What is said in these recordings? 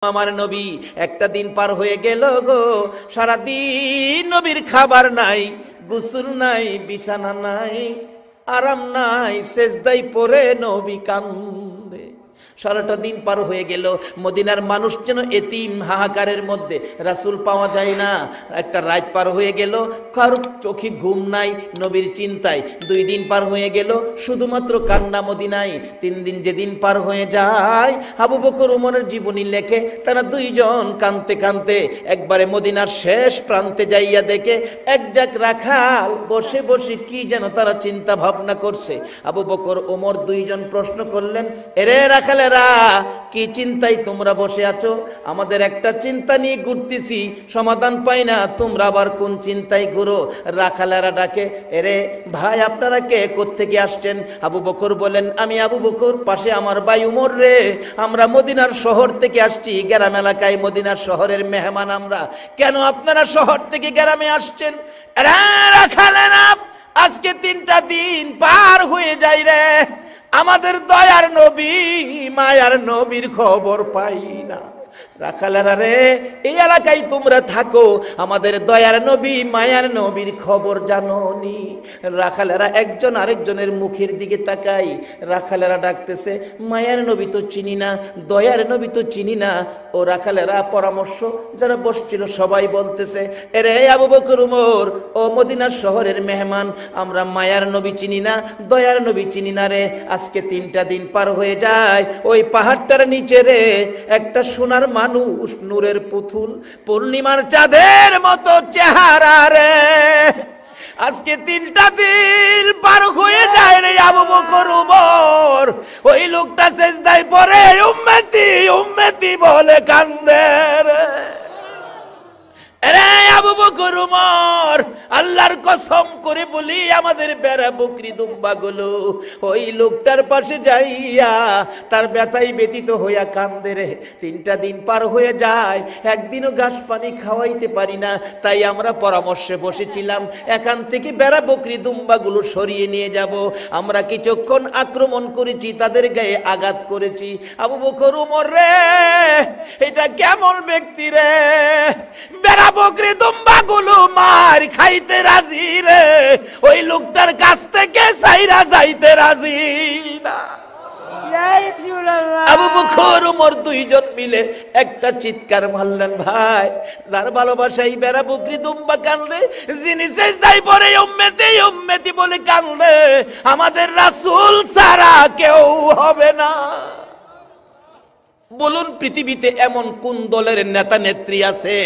আমার নবী একটা দিন পার হয়ে গেল গো, সারা দিন নবীর খাবার নাই, গোসল নাই, বিছানা নাই, আরাম নাই, সেজদায় পড়ে নবী কান্দে। সারাটা দিন পার হয়ে গেল, মদিনার মানুষ যেন এতিম, হাহাকারের মধ্যে, রাসূল পাওয়া যায় না। একটা রাত পার হয়ে গেল, কারোর চোখে ঘুম নাই, নবীর চিন্তায়। 2 দিন পার হয়ে গেল, শুধুমাত্র কান্না মদিনায়। 3 দিন যেদিন পার হয়ে যায়, আবু বকর উমরের জীবনী লেখে, তারা 2 জন কানতে কানতে একবারে মদিনার শেষ প্রান্তে যাইয়া দেখে এক জাক রাখাল বসে বসে কি যেন তারা চিন্তা ভাবনা করছে। আবু বকর ওমর 2 জন প্রশ্ন করলেন, এরে রাখালেরা, কি চিন্তায় তোমরা বসে আছো? আমাদের একটা চিন্তা নিয়ে ঘুরতেছি, সমাধান পাই না, তোমরা আবার কোন চিন্তায় ঘুরো? রাখালেরা ডাকে, এরে ভাই, আপনারা কে, কোত্থেকে আসছেন? আবু বকর বলেন, আমি আবু বকর, পাশে আমার ভাই উমর রে, আমরা মদিনার শহর থেকে আসছি, গ্রাম এলাকায় মদিনার শহরের মেহমান আমরা। কেন আপনারা শহর থেকে গ্রামে আসছেন? রাখালেরা, আজকে 3টা দিন পার হয়ে যায় রে, আমাদের দয়ার নবী, মায়ার নবীর খবর পাই না। রাখালেরা রে, এই এলাকায় তোমরা থাকো, আমাদের দয়ার নবী, মায়ার নবীর খবর জানোনি? রাখালেরা একজন আরেকজনের মুখের দিকে তাকাই। রাখালেরা ডাকতেছে, মায়ার নবী তো চিনি না, দয়ার নবী তো চিনি না। ও রাখালেরা পরামর্শ, যারা বসছিল সবাই বলতেছে, এরে আবু বকর উমর, ও মদিনার শহরের মেহমান, আমরা মায়ার নবী চিনি না, দয়ার নবী চিনি না রে। আজকে 3টা দিন পার হয়ে যায়, ওই পাহাড়টার নিচে রে একটা সোনার মানুষ, নূরের পুতুল, পূর্ণিমার চাঁদের মতো চেহারা রে। আজকে 3টা দিন পার হয়ে যায় রে আবু বকর উমর, ওই লোকটা সেজদায় পড়ে উম্মতি উম্মতি বলে কান্দে রে। আবু বকর উমর, আল্লাহর কসম করে বলি, আমাদের বেড়া বকরি দুম্বা গুলো ওই লোকটার পাশে যাইয়া তার ব্যথায় ব্যতীত হইয়া কান্দে রে। 3টা দিন পার হয়ে যায়, একদিনও ঘাস পানি খাওয়াইতে পারি না, তাই আমরা পরামর্শে বসেছিলাম, এখান থেকে বেড়া বকরি দুম্বা গুলো সরিয়ে নিয়ে যাব। আমরা কিছুক্ষণ আক্রমণ করেছি, তাদের গায়ে আঘাত করেছি। আবু বকর উমর রে, এটা কেমন ব্যক্তি রে, বেড়া বকরি দুম্বা গুলো মার খাইতে রাজি রে, ওই লোকটার কাছ থেকে সাইরা যাইতে রাজি না। আবু বকর উমর 2 জন মিলে একটা চিৎকার মারলেন, ভাই, যার ভালোবাসাই বেড়া বকরি দুম্বা কান্দে, যিনি সেজদায় পড়ে উম্মতি উম্মতি বলে কান্দে, আমাদের রাসূল ছাড়া কেউ হবে না। বলুন, পৃথিবীতে এমন কোন দলের নেতা নেত্রী আছে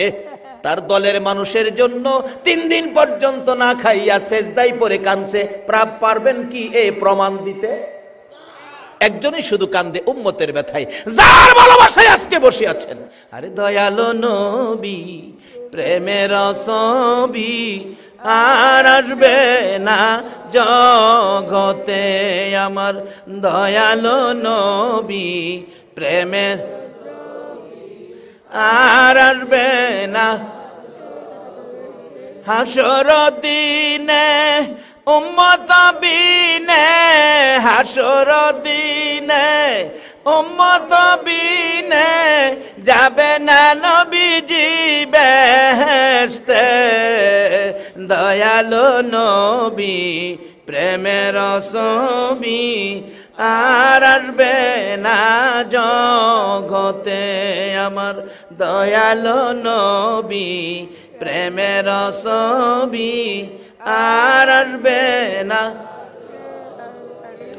তার দলের মানুষের জন্য 3 দিন পর্যন্ত না খাইয়া সেজদায় পড়ে কাঁদছে? পারবেন কি এই প্রমাণ দিতে? একজনই শুধু কান্দে উম্মতের ব্যথায়, যার ভালোবাসায় আজকে বসে আছেন। আরে দয়ালো নবী, প্রেমের ছবি আর আসবে না জগতে, আমার দয়ালো নবী, প্রেমের আর আসবে না। হাসর দিনে উম্মত বিনে, হাসর দিনে উম্মত বিনে, যাবে না নবীজি বেহেশতে, দয়ালো নবী, প্রেমের ছবি আর আসবে না জগতে, আমার দয়ালো নবী, প্রেমের ছবি আর আসবে না।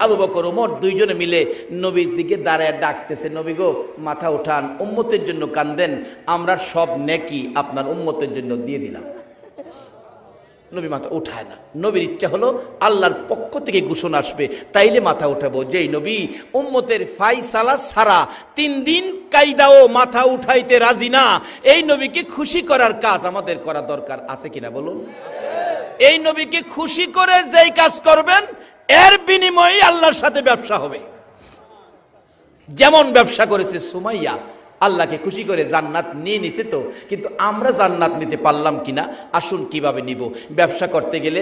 আবু বকর ওমর 2 জনে মিলে নবীর দিকে দাঁড়ায় ডাকতেছে, নবী গো, মাথা উঠান, উম্মতের জন্য কান্দেন, আমরা সব নেকি আপনার উম্মতের জন্য দিয়ে দিলাম। নবী মাথা উঠায় না। নবীর ইচ্ছা হলো আল্লাহর পক্ষ থেকে ঘোষণা আসবে, তাইলে মাথা উঠাবো। যেই নবী উম্মতের ফায়সালা ছাড়া 3 দিন কায়দাও মাথা উঠাইতে রাজি না, এই নবীকে খুশি করার কাজ আমাদের করা দরকার আছে কিনা বলুন? এই নবীকে খুশি করে যেই কাজ করবেন, এর বিনিময়ে আল্লাহর সাথে ব্যবসা হবে। যেমন ব্যবসা করেছে সুমাইয়া, আল্লাহকে খুশি করে জান্নাত নিয়ে নিছে তো, কিন্তু আমরা জান্নাত নিতে পারলাম কিনা? আসুন কিভাবে নিব। ব্যবসা করতে গেলে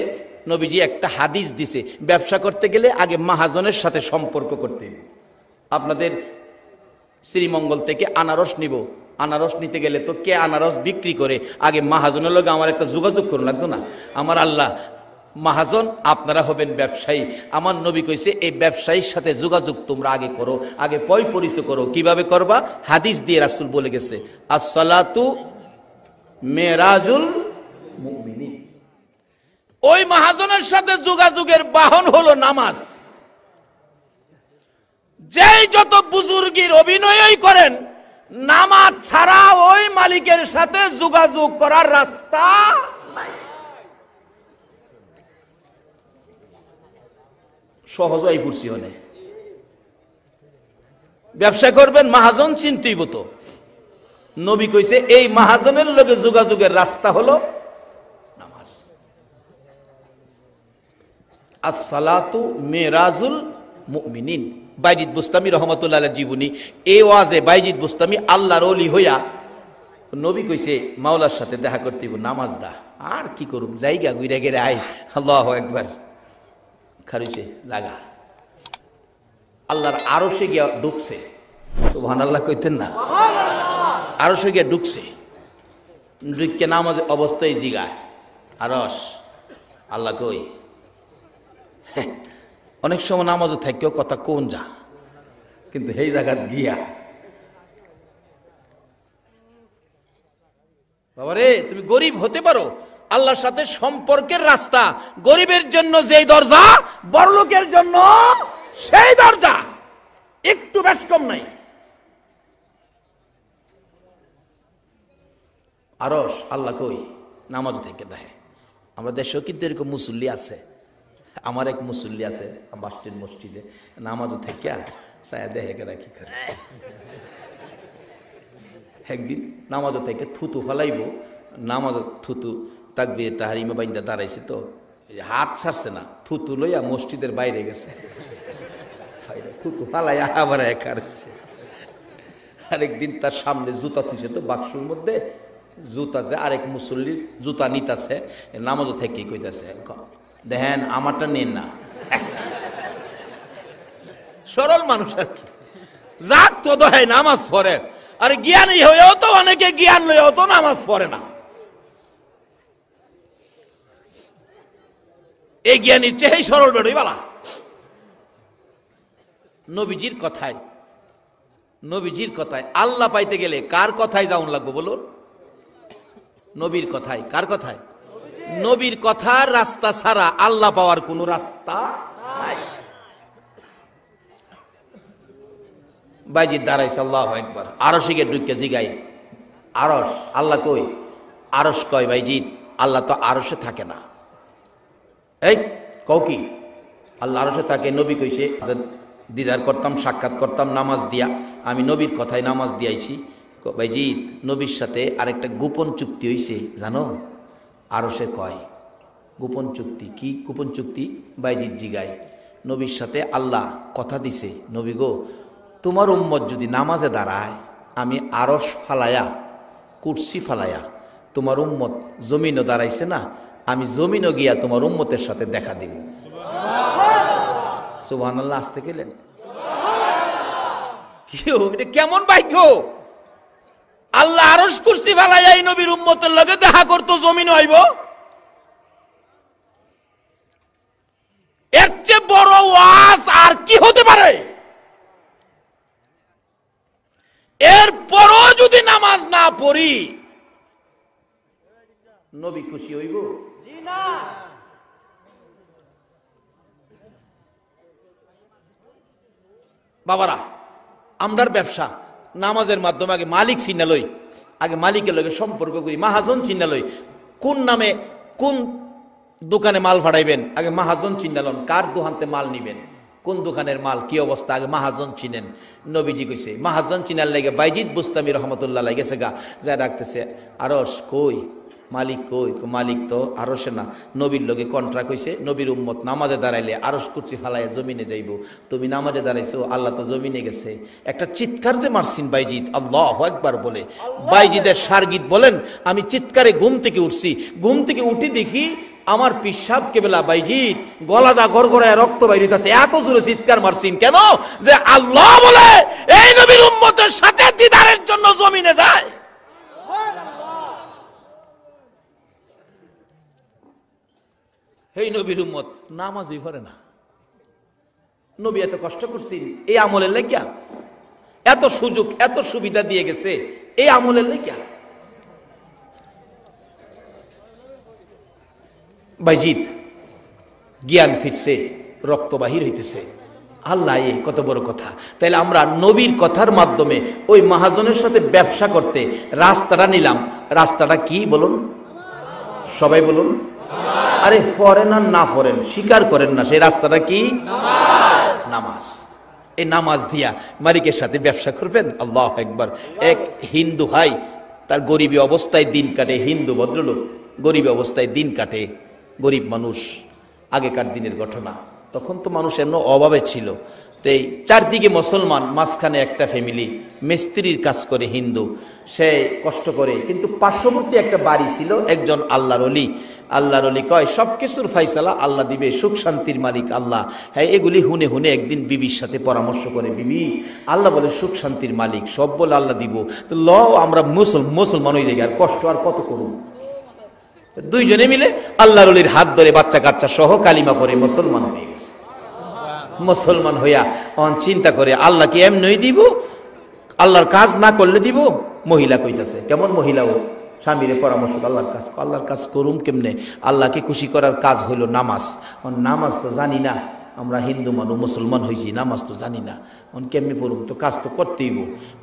নবীজি একটা হাদিস দিছে, ব্যবসা করতে গেলে আগে মাহাজনের সাথে সম্পর্ক করতে। আপনাদের শ্রীমঙ্গল থেকে আনারস নিব, আনারস নিতে গেলে তো কে আনারস বিক্রি করে আগে মাহাজনের লগে আমার একটা যোগাযোগ করুন লাগতো না? আমার আল্লাহ মাহাজন, আপনারা হবেন ব্যবসায়ী। আমার নবী কইছে এই ব্যবসায়ীর সাথে যোগাযোগ তোমরা আগে করো, আগে পরিচয় করো। কিভাবে করবা? হাদিস দিয়ে রাসূল বলে গেছে, আসসালাতু মেরাজুল মুমিনিন। ওই মাহাজনের সাথে যোগাযোগের বাহন হলো নামাজ। যেই যত বুজুর্গির অভিনয়ই করেন, নামাজ ছাড়া ওই মালিকের সাথে যোগাযোগ করার রাস্তা নাই। সহজ হয়ে পড়ছি হলে ব্যবসা করবেন, মাহাজন চিনতেইব তো। নবী কইছে এই মাহাজনের লগে যোগাযোগের রাস্তা হলো নামাজ। আসসালাতু মেরাজুল মুমিনিন। বাইজিদ বুস্তামি রহমাতুল্লাহ আলাইহির জীবনী। এই ওয়াজে বাইজিদ বুস্তামি আল্লাহর ওলি হইয়া নবী কইছে মাওলার সাথে দেখা করতে নামাজ দা। আর কি করুম, জায়গা ঘুরে গেলে আই। আল্লাহু আকবার। খারিছে লাগা আল্লাহর আরশে গিয়া ঢুকছে। সুবহানাল্লাহ কইতেন না? আরশে গিয়া ঢুকছে। ঢুকে নামাজ অবস্থায় জিগায়, আরশ আল্লাহ কই? অনেক সময় নামাজও থাকেও কথা কোন যা, কিন্তু এই জায়গা গিয়া বাবারে তুমি গরিব হতে পারো, আল্লাহর সাথে সম্পর্কের রাস্তা গরিবের জন্য যেই দরজা, বড়লোকের জন্য সেই দরজা, একটু বেশ কম নাই। আরশ আল্লাহ কই? নামাজ থেকে দেখে। আমরা দেশেও কিন্তু এরকম মুসল্লি আছে। আমার এক মুসল্লি আছে মসজিদে, নামাজও থেকে সায়া দেখে কেনা কি করে। একদিন নামাজও থেকে থুতু ফালাইব, নামাজ থুতু তাকবীর তাহরিমা বাইন্দা দাঁড়াইছে তো হাত ছাড়ছে না, থুতু লইয়া মসজিদের বাইরে গেছে। থুতু ফালাইয়া আবার একা রয়েছে। আরেকদিন তার সামনে জুতা তুলছে তো বাক্সুর মধ্যে জুতা, যে আরেক মুসল্লির জুতা নিতাছে, নামাজও থেকে কইতাছে দেখেন আমারটা নেন না। সরল মানুষ আর কি, যাক তো দোহাই নামাজ পড়ে। আর জ্ঞানী হয়েও তো অনেকে জ্ঞান লইয়াও তো নামাজ পড়ে না। এই জ্ঞানীর চেয়ে সরল বেড়ই বালা। নবীজির কথায় আল্লাহ পাইতে গেলে কার কথায় যাওন লাগবো বলুন? নবীর কথায়। কার কথায়? নবীর কথার রাস্তা ছাড়া আল্লাহ পাওয়ার কোন রাস্তা নাই। বাইজিদ দাঁড়াইছে, আল্লাহু আকবার। আরশে গিয়ে ঢুকে জিগাই, আরশ আল্লাহ কই? আরশ কয় বাইজিদ আল্লাহ তো আরশে থাকে না। এই কও কি? আল্লাহ আরশে থাকে। নবী কইছে দিদার করতাম, সাক্ষাৎ করতাম নামাজ দিয়া। আমি নবীর কথায় নামাজ দিয়াইছি। বাইজিদ নবীর সাথে আরেকটা গোপন চুক্তি হইছে জানো? আরশে কয় গোপন চুক্তি। কি গোপন চুক্তি? বাইজিদ জিগায়। নবীর সাথে আল্লাহ কথা দিছে, নবী গো তোমার উম্মত যদি নামাজে দাঁড়ায়, আমি আরশ ফালায়া কুরসি ফালায়া, তোমার উম্মত জমিনও দাঁড়াইছে না, আমি জমিনও গিয়া তোমার উম্মতের সাথে দেখা দিব। সুবহানাল্লাহ। আসতে গেলেন এটা কেমন ভাগ্য? আল্লাহ আরশ কুরসি ফালাইয়া এই নবীর উম্মতের লগে দেখা করতো, জমিন হইব। এর চেয়ে বড় ওয়াজ আর কি হতে পারে? এরপরও যদি নামাজ না পড়ি, নবী খুশি হইব? জি না। বাবারা, আমরার ব্যবসা নামাজের মাধ্যমে আগে মালিক চিন্না লই, আগে মালিকের লগে সম্পর্ক করি, মাহাজন চিন্না লই। কোন নামে কোন দোকানে মাল ভাড়াইবেন, আগে মাহাজন চিন্না লন। কার দোকানতে মাল নিবেন, কোন দোকানের মাল কি অবস্থা, আগে মাহাজন চিনেন। নবীজি কইছে মাহাজন চিনার লাগে বাইজিদ বুস্তামি রহমতুল্লাহ গেছে গা, যা ডাকতেছে আরশ কই? মালিক কই? মালিক তো আরশে না, নবীর লগে কন্ট্রাক্ট হইছে। নবীর উম্মত নামাজে দাঁড়াইলে আরশ কুরসি ফালাইয়া জমিনে যাইব, তুমি নামাজে দাঁড়াইছো, আল্লাহ তো জমিনে গেছে। একটা চিৎকার যে মারছিন বাইজিদ আল্লাহু আকবার বলে, বাইজিদের সারগীত বলেন, আমি চিৎকারে ঘুম থেকে উঠছি, ঘুম থেকে উঠি দেখি আমার পিসাব কেবলা বাইজিদ গলাদা গড়গড়ায় রক্ত বাইরিতেছে। এত জোরে চিৎকার মারছিন কেন? যে আল্লাহ বলে এই নবীর উম্মত উম্মতের সাথে দিদারের জন্য জমিনে যায়। এই নবীর উম্মত নামাজই পড়ে না। নবী এত কষ্ট করছেন এই আমলের লাগিয়া, এত সুযোগ এত সুবিধা দিয়ে গেছে এই আমলের লাগিয়া। বাইজিৎ জ্ঞান ফিরছে, রক্ত বাহির হইতেছে। আল্লাহ, এ কত বড় কথা। তাইলে আমরা নবীর কথার মাধ্যমে ওই মহাজনের সাথে ব্যবসা করতে রাস্তাটা নিলাম। রাস্তাটা কি বলুন, সবাই বলুন। আরে পড়েন আর না পড়েন, স্বীকার করেন না, সেই রাস্তাটা কি? নামাজ। এই নামাজ দিয়া মালিকের সাথে ব্যবসা করবেন। আল্লাহ একবার। এক হিন্দু ভাই তার গরিবী অবস্থায় দিন কাটে, হিন্দু ভদ্রলোক গরিবী অবস্থায় দিন কাটে, গরিব মানুষ, আগেকার দিনের ঘটনা। তখন তো মানুষ এমন অভাবে ছিল। তো এই চারদিকে মুসলমান, মাঝখানে একটা ফ্যামিলি মিস্ত্রির কাজ করে, হিন্দু, সে কষ্ট করে। কিন্তু পার্শ্ববর্তী একটা বাড়ি ছিল, একজন আল্লাহর ওলি। আল্লাহর ওলি কয় সবকিছুর ফাইসালা আল্লাহ দিবে, সুখ শান্তির মালিক আল্লাহ। হ্যাঁ, এগুলি হুনে হুনে একদিন বিবির সাথে পরামর্শ করে, বিবি আল্লাহ বলে সুখ শান্তির মালিক, সব বলে আল্লাহ দিব, তো ল আমরা মুসলমান হয়ে যাই, আর কষ্ট আর কত করুন। দুইজনে মিলে আল্লাহর ওলির হাত ধরে বাচ্চা কাচ্চা সহ কালিমা পড়ে মুসলমান হয়ে গেছে। মুসলমান হইয়া চিন্তা করে আল্লাহ কি এমনই দিব, আল্লাহর কাজ না করলে দিব। মহিলা কইতাছে, কেমন মহিলা ও, স্বামীরে পরামর্শ, আল্লাহর কাজ করুম কেমনে? আল্লাহকে খুশি করার কাজ হইল নামাজ। নামাজ তো জানি না, আমরা হিন্দু মানুষ, মুসলমান হয়েছি, নামাজ তো জানি না, কেমনি পড়ুম? তো কাজ তো করতেইব।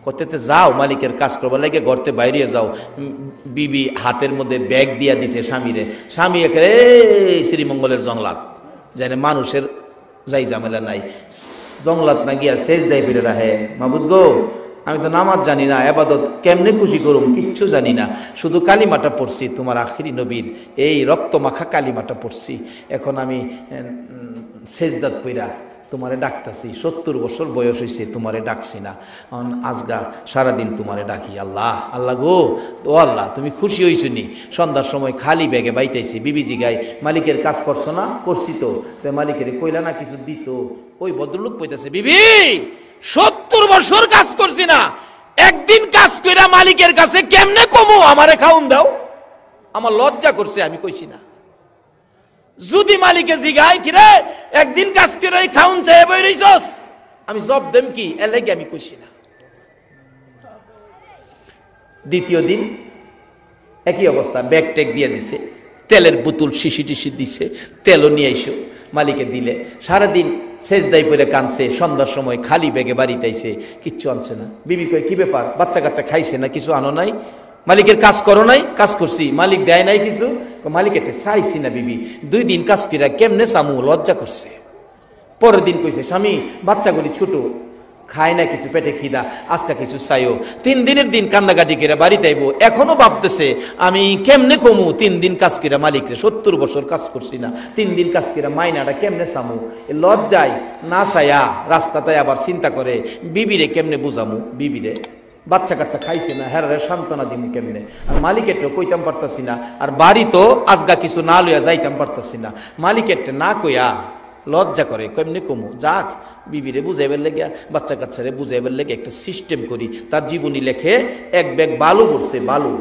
করতে যাও, মালিকের কাজ করবার লাগে ঘরতে বাইরে যাও। বিবি হাতের মধ্যে ব্যাগ দিয়া দিছে স্বামীরে। স্বামী একেবারে শ্রীমঙ্গলের জংলাত, জানে মানুষের যাই ঝামেলা নাই, জংলাত না গিয়া শেষ দেয় ফিরে রাহে, মাবুদ গো আমি তো নামাজ জানি না, এবাদত কেমনে খুশি করুম কিচ্ছু জানি না, শুধু কালিমাটা পড়ছি, তোমার আখিরি নবীর এই রক্ত মাখা কালিমাটা পড়ছি। এখন আমি সেজদাত পইরা তোমারে ডাকতাছি, 70 বছর বয়স হয়েছে, তোমারে ডাকছি না, আজগা সারাদিন তোমারে ডাকি। আল্লাহ আল্লাহ গো, তো আল্লাহ তুমি খুশি হইছ নি? সন্ধ্যার সময় খালি ব্যাগে বাইতাইছি, বিবিজি গাই মালিকের কাজ করছো না? করছি তো। মালিকের কইলা না কিছু দিত? ওই ভদ্রলোক কইতাছে, বিবি 70 বছর কাজ করছি না, একদিন কাজ কইরা মালিকের কাছে কেমনে কমু? আমারে খাউন দাও। আমার লজ্জা করছে, আমি কইছি না। যদি মালিকে জিগাই কিরে একদিন কাজ করে খাউন চাই বই রইছস, আমি জব দেম কি? এর লাগে আমি কইছি না। দ্বিতীয় দিন একই অবস্থা, ব্যাগ ট্যাগ দিয়ে দিছে, তেলের বোতল শিশি টিশি দিছে, তেলও নিয়ে আইসো মালিকে দিলে। সারাদিন সেজদাই পরে কানছে, সন্ধ্যার সময় খালি ব্যাগে বাড়িতে আইছে, কিচ্ছু আনছে না। বিবি কয় কি ব্যাপার, বাচ্চা কাচ্চা খাইছে না, কিছু আনো নাই? মালিকের কাজ করো নাই? কাজ করছি। মালিক দেয় নাই কিছু? মালিক একটা চাইছি না বিবি, 2 দিন কাজ কইরা কেমনে চামু, লজ্জা করছে। পরের দিন কইছে, স্বামী বাচ্চাগুলি ছোট, খায় না কিছু, পেটে খিদা, আজকে কিছু চাইও। 3 দিনের দিন কান্দাকাটি করে বাড়িতে আইবো, এখনো ভাবতেছে আমি কেমনে কমু, 3 দিন কাজ করে মালিকরে, 70 বছর কাজ করছি না, 3 দিন কাজ করে মাইনাটা কেমনে চামু? লজ্জায় না চাইয়া রাস্তাতে আবার চিন্তা করে বিবিরে কেমনে বুঝামু, বিবিরে বাচ্চা কাচ্চা খাইছে না, হ্যাঁ সান্ত্বনা দিমু কেমনে? আর মালিকেরটা কইতাম পারতাছি না, আর বাড়ি তো আজগা কিছু না লইয়া যাইতাম পারতাছি না। মালিকেরটা না কইয়া লজ্জা করে, কেমনে কমু? যাক বিবিরে বুঝাইবার লেগে, বাচ্চা কাচ্চারে বুঝাইবার লেগে একটা সিস্টেম করি। তার জীবনী লেখে, 1 ব্যাগ বালু ভরছে, বালু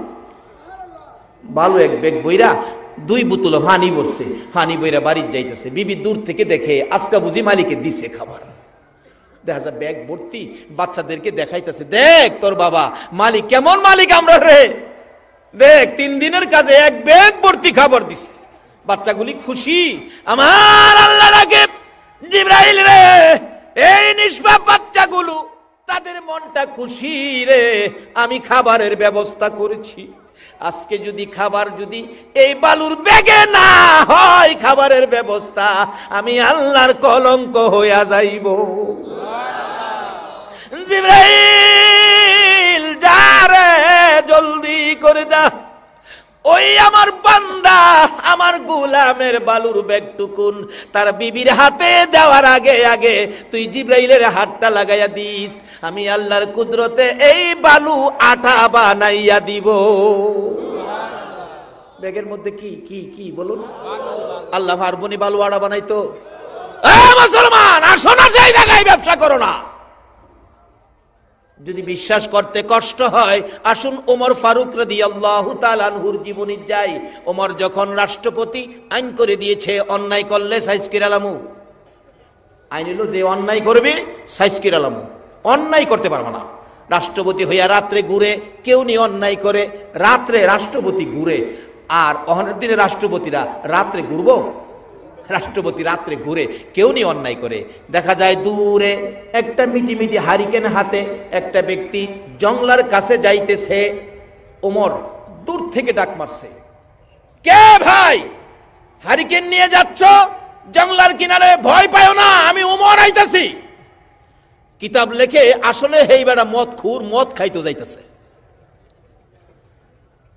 1 ব্যাগ বইরা, 2 বোতল পানি ভরছে, পানি বইরা বাড়ির যাইতেছে। বিবি দূর থেকে দেখে আজকা বুঝি মালিকে দিছে খাবার। দেখা যায় ব্যাগ ভর্তি, বাচ্চাদেরকে দেখাইতেছে, দেখ তোর বাবা মালিক কেমন মালিক আমরা রে, দেখ 3 দিনের কাজে 1 ব্যাগ ভর্তি খাবার দিছে। বাচ্চাগুলি খুশি। আমার আল্লাহ রাগে জিবরাইল রে, এই নিষ্পাপ বাচ্চাগুলো, তাদের মনটা খুশি রে, আমি খাবারের ব্যবস্থা করেছি। আজকে যদি খাবার যদি এই বালুর ব্যাগে না হয় খাবারের ব্যবস্থা, আমি আল্লাহর কলঙ্ক হইয়া যাইব। জিবরাইল যা রে, জলদি করে যা, ওই আমার বান্দা আমার গোলামের বালুর ব্যাগটুকুন তার বিবির হাতে দেওয়ার আগে আগে তুই জিবরাইলের হাতটা লাগাইয়া দিস, আমি আল্লাহর কুদরতে এই বালু আটা বানাইয়া দিব। ব্যাগের মধ্যে কি কি কি বলুন? আল্লাহ পারবনি বালু আটা বানাইতো? মুসলমান আসো না, সেই জায়গায় ব্যবসা করো না। যদি বিশ্বাস করতে কষ্ট হয়, আসুন ওমর ফারুক রাদিয়াল্লাহু তাআলা আনহুর জীবনী যাই। ওমর যখন রাষ্ট্রপতি, আইন করে দিয়েছে অন্যায় করলে সাইজকির আলামু, আইন হলো যে অন্যায় করবে সাইজকির আলামু, অন্যায় করতে পারবে না। রাষ্ট্রপতি হইয়া রাত্রে ঘুরে, কেউ নি অন্যায় করে, রাত্রে রাষ্ট্রপতি ঘুরে। আর অহনের দিনে রাষ্ট্রপতিরা রাত্রে ঘুরবো? রাষ্ট্রপতি রাত্রে ঘুরে, কেউ নি অন্যায় করে। দেখা যায় দূরে একটা মিটি হারিকেন হাতে একটা ব্যক্তি জংলার কাছে যাইতেছে। ওমর দূর থেকে ডাক মারছে, কে ভাই, হারিকেন নিয়ে যাচ্ছ জংলার কিনারে? ভয় পাও না, আমি ওমর আইতাছি। কিতাব লেখে আসলে হেই বেড়া মদ খুর, মদ খাইতে যাইতেছে।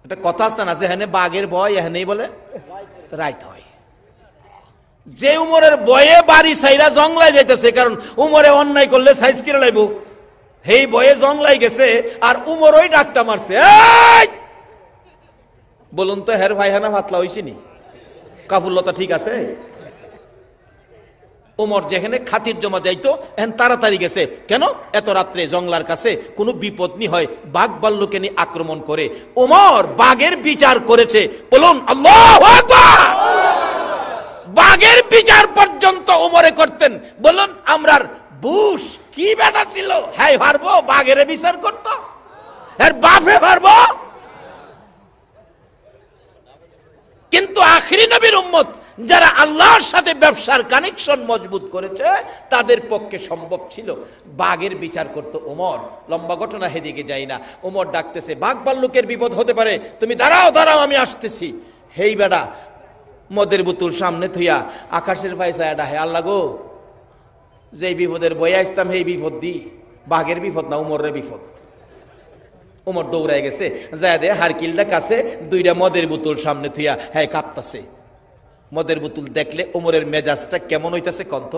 একটা কথা আছে না, যেখানে বাঘের ভয় এখানেই বলে রাইত হয়। যে উমরের বয়ে বাড়ি সাইরা জংলায় যাইতেছে, কারণ উমরে অন্যায় করলে সাইজ কিনে লাইব, হেই বয়ে জংলাই গেছে, আর উমর ওই ডাকটা মারছে। বলুন তো হের ভাইহানা ভাতলা হইছিনি? কাফুল্লতা ঠিক আছে? ওমর যেখানে খাতির জমা যাইতো এখন তাড়াতাড়ি গেছে। কেন? এত রাত্রে জংলার কাছে কোনো বিপদ নি হয়, বাঘ ভাল্লুকে নিয়ে আক্রমণ করে। ওমর বাঘের বিচার করেছে। বলুন আল্লাহু আকবার। বাঘের বিচার পর্যন্ত ওমরে করতেন। বলুন আমরার বুশ কি বেটা ছিল, হ্যাঁ পারবো বাঘের বিচার করত? এর বাপে পারবো? কিন্তু আখিরি নবীর উম্মত যারা আল্লাহর সাথে ব্যবসার কানেকশন মজবুত করেছে, তাদের পক্ষে সম্ভব ছিল। বাঘের বিচার করত ওমর। লম্বা ঘটনা, হেদিকে যাই না। ওমর ডাকতেছে, বাঘ ভাল্লুকের বিপদ হতে পারে, তুমি দাঁড়াও দাঁড়াও, আমি আসতেছি। হেই বেড়া মদের বোতল সামনে থইয়া আকাশের পয়সায় ডাহে, আল্লাহ গো, যেই বিপদের বয়ে আসতাম সেই বিপদ দি, বাঘের বিপদ না, উমরের বিপদ। উমর দৌড়ায় গেছে, যায় দে হারকিলটা কাছে, দুইটা মদের বোতল সামনে থইয়া হ্যাঁ কাঁপতাছে। মদের বোতল দেখলে উমরের মেজাজটা কেমন হইতাছে কন্ত?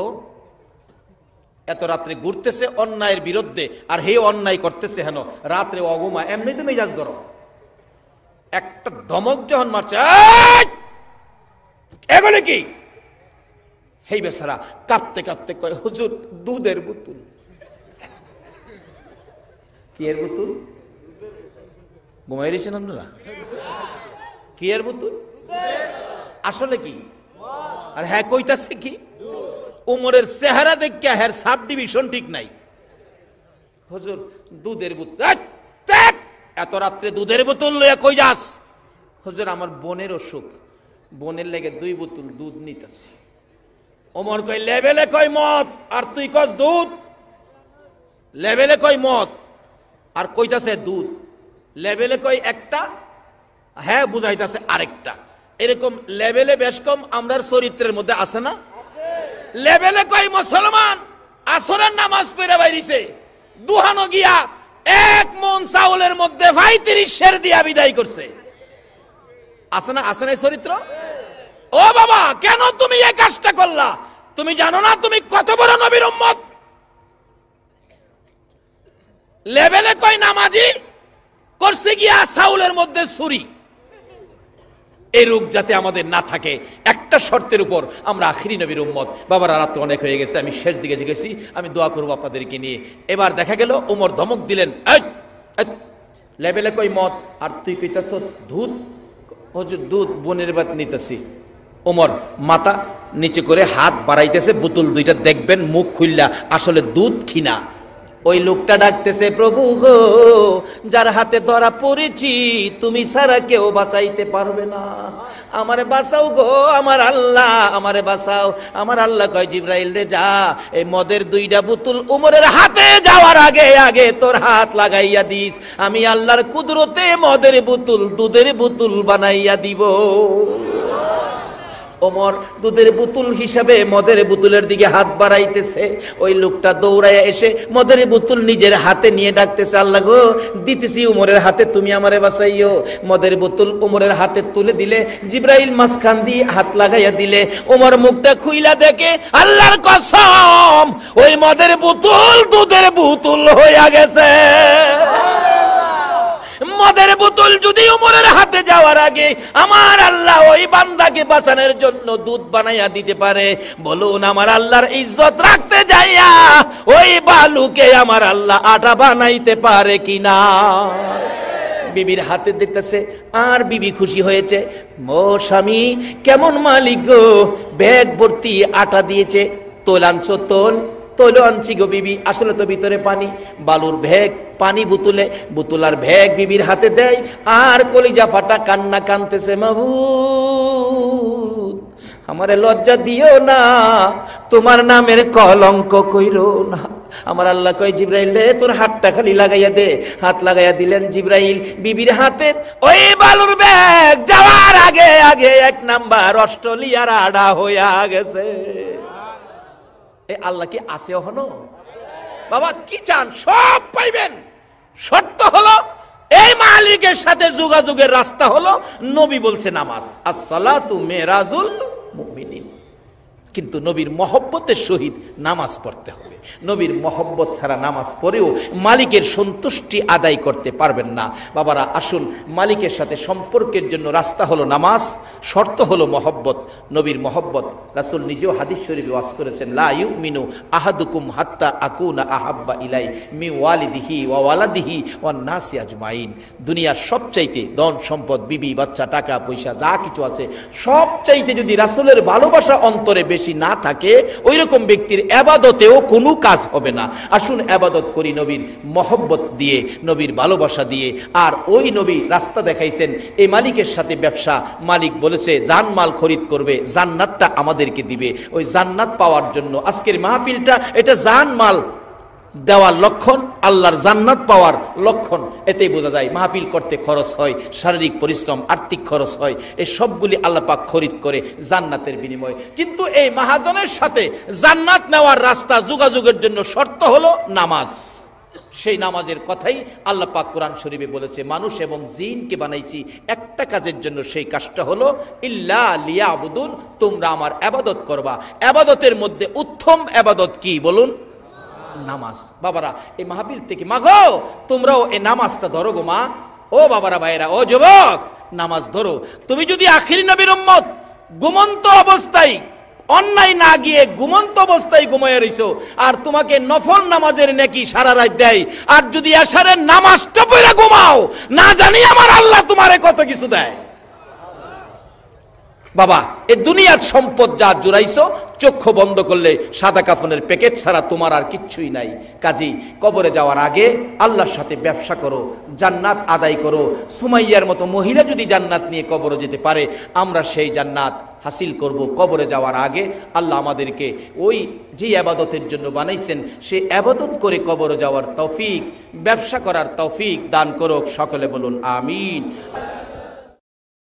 এত রাত্রে ঘুরতেছে অন্যায়ের বিরুদ্ধে, আর হে অন্যায় করতেছে হেন রাত্রে অগুমা, এমনি তো মেজাজ গরম। একটা ধমক যখন মারছে, এগুলো কি? হেই বেচারা কাঁপতে কাঁপতে কয়, হুজুর দুধের বোতল। কি এর বোতল? ঘুমাই রয়েছেন আপনারা? কি এর বোতল? আসলে কি? আর হ্যাঁ কইতাছে কি? উমরের চেহারা দেখে হ্যাঁ সাব ডিভিশন ঠিক নাই। হুজুর দুধের বোতল। এত রাত্রে দুধের বোতল লইয়া কই যাস? হুজুর আমার বোনের অসুখ, বোনের লেগে 2 বোতল দুধ নিতেছি। ওমর কই, লেভেলে কই মদ আর তুই কস দুধ? লেভেলে কই মদ আর কইতাছে দুধ। লেভেলে কই একটা, হ্যাঁ বুঝাইতাছে আরেকটা। এরকম লেভেলে বেশ কম আমরার চরিত্রের মধ্যে আছে না? লেভেলে কই মুসলমান আসরের নামাজ পড়ে বাইরিছে, দুহানো গিয়া 1 মণ চাউলের মধ্যে 35 সের দিয়া বিদায় করছে। আছে না? আছে না চরিত্র? ও বাবা, কেন তুমি এই কাজটা করলা? তুমি জানো না তুমি কত বড় নবীর উম্মত? লেভেলে কই নামাজি, করছে গিয়া চাউলের মধ্যে ছুরি। এই রূপ যাতে আমাদের না থাকে, একটা শর্তের উপর, আমরা আখিরি নবীর উম্মত। বাবার রাত অনেক হয়ে গেছে, আমি শেষ দিকে জিগেছি, আমি দোয়া করবো আপনাদেরকে নিয়ে। এবার দেখা গেল ওমর ধমক দিলেন, লেভেলে কই মদ আর তুই কইতাছস দুধ? হুজুর দুধ বোনের বাত নিতেছি। ওমর মাথা নিচে করে হাত বাড়াইতেছে, বোতল দুইটা দেখবেন মুখ খুললা আসলে দুধ কিনা। ওই লোকটা ডাকতেছে, প্রভু গো, যার হাতে ধরা পড়েছি তুমি ছাড়া কেউ বাঁচাইতে পারবে না, আমারে বাঁচাও গো আমার আল্লাহ, আমারে বাঁচাও। আমার আল্লাহ কয়, জিবরাইল রে যা, এই মদের 2টা বোতল উমরের হাতে যাওয়ার আগে আগে তোর হাত লাগাইয়া দিস, আমি আল্লাহর কুদরতে মদের বোতল দুধের বোতল বানাইয়া দিব। ওমর দুধের বোতল হিসাবে মদের বোতলের দিকে হাত বাড়াইতেছে। ওই লোকটা দৌড়াইয়া এসে মদের বোতল নিজের হাতে নিয়ে ডাকতেছে, আল্লাহ গো, দিতেছি উমরের হাতে, তুমি আমারে বাঁচাইও। মদের বোতল উমরের হাতে তুলে দিলে, জিবরাইল মাঝখান দিয়ে হাত লাগাইয়া দিলে, উমর মুখটা খুইলা দেখে, আল্লাহর কসম, ওই মদের বোতল দুধের বোতল হইয়া গেছে। মদের বোতল যদি ওমরের হাতে যাওয়ার আগে আমার আল্লাহ ওই বান্দাকে বাঁচানোর জন্য দুধ বানাইয়া দিতে পারে, বলুন আমার আল্লাহর ইজ্জত রাখতে যাইয়া ওই বালুকে আমার আল্লাহ আটা বানাইতে পারে কিনা? বিবির হাতে দেখতেছে, আর বিবি খুশি হয়েছে, ও স্বামী কেমন মালিক গো, ব্যাগ ভর্তি আটা দিয়েছে, তোল আনছো, তোল আনছি গো বিবি, আসলে তো ভিতরে পানি, বালুর ভ্যাগ, পানি বোতলে, বোতলার ভ্যাগ বিবির হাতে দেয়, আর কলিজা ফাটা কান্না কানতেছে, মাবুদ আমারে লজ্জা দিও না, তোমার নামের কলঙ্ক কইরো না। আমার আল্লাহ কয়, জিব্রাইল রে তোর হাতটা খালি লাগাইয়া দে। হাত লাগাইয়া দিলেন জিব্রাইল, বিবির হাতে ওই বালুর ব্যাগ যাওয়ার আগে আগে 1 নাম্বার অস্ট্রেলিয়ার আড়া হইয়া গেছে। এ আল্লাহ কি আছে হনো? বাবা কি চান সব পাইবেন, শর্ত হলো এই মালিকের সাথে যোগাযোগের রাস্তা হলো নবী বলছে নামাজ, আসসালাতু মেরাজুল মুমিনিন। কিন্তু নবীর মহব্বতের সহিত নামাজ পড়তে হবে। নবীর মহব্বত ছাড়া নামাজ পড়েও মালিকের সন্তুষ্টি আদায় করতে পারবেন না। বাবারা আসুন, মালিকের সাথে সম্পর্কের জন্য রাস্তা হলো নামাজ, শর্ত হলো মহব্বত, নবীর মহব্বত। রাসূল নিজেও হাদিস শরীফে ওয়াজ করেছেন, লা ইউমিনু আহাদুকুম হাত্তা আকুনা আহাব্বা ইলাই মি ওয়ালিদিহি ওয়া ওয়ালাদিহি ওয়ান নাসি আজমাইন। দুনিয়ার সবচাইতে ধন সম্পদ, বিবি বাচ্চা, টাকা পয়সা যা কিছু আছে, সবচাইতে যদি রাসূলের ভালোবাসা অন্তরে বেশি না থাকে, ওই রকম ব্যক্তির ইবাদতেও কোনো কাজ হবে না। আসুন ইবাদত করি নবীর মহব্বত দিয়ে, নবীর ভালোবাসা দিয়ে। আর ওই নবী রাস্তা দেখাইছেন, এই মালিকের সাথে ব্যবসা, মালিক বলেছে জানমাল খরিদ করবে, জান্নাতটা আমাদেরকে দিবে। ওই জান্নাত পাওয়ার জন্য আজকের মাহফিলটা এটা জানমাল দেওয়ার লক্ষণ, আল্লাহর জান্নাত পাওয়ার লক্ষণ। এতেই বোঝা যায় মাহফিল করতে খরচ হয়, শারীরিক পরিশ্রম, আর্থিক খরচ হয়, এই সবগুলি আল্লাহ পাক খরিদ করে জান্নাতের বিনিময়ে। কিন্তু এই মাহাজনের সাথে জান্নাত নেওয়ার রাস্তা, যোগাযোগের জন্য শর্ত হলো নামাজ। সেই নামাজের কথাই আল্লাহ পাক কোরআন শরীফে বলেছে, মানুষ এবং জিনকে বানাইছি একটা কাজের জন্য, সেই কাজটা হলো ইল্লা লিয়াবুদুন, তোমরা আমার ইবাদত করবা। ইবাদতের মধ্যে উত্তম ইবাদত কি বলুন? নামাজ। বাবারা এই মাহফিল থেকে মাগো তোমরাও এই নামাজটা ধরো গো মা, ও বাবারা, ভাইরা, ও যুবক, নামাজ ধরো। তুমি যদি আখিরি নবীর উম্মত, ঘুমন্ত অবস্থায়, অন্যায় না গিয়ে ঘুমন্ত অবস্থায় ঘুমায় রইছো, আর তোমাকে নফল নামাজের নেকি সারা রাত দেয়, আর যদি এশারের নামাজটা পড়ে ঘুমাও, না জানি আমার আল্লাহ তোমারে কত কিছু দেয়। বাবা এই দুনিয়ার সম্পদ যা জুড়াইছো, চক্ষু বন্ধ করলে সাদা কাফনের প্যাকেট ছাড়া তোমার আর কিচ্ছুই নাই। কাজী কবরে যাওয়ার আগে আল্লাহর সাথে ব্যবসা করো, জান্নাত আদায় করো। সুমাইয়ার মতো মহিলা যদি জান্নাত নিয়ে কবরে যেতে পারে, আমরা সেই জান্নাত হাসিল করব। কবরে যাওয়ার আগে আল্লাহ আমাদেরকে ওই যে ইবাদতের জন্য বানাইছেন, সে ইবাদত করে কবরে যাওয়ার তৌফিক, ব্যবসা করার তৌফিক দান করুক। সকলে বলুন আমিন।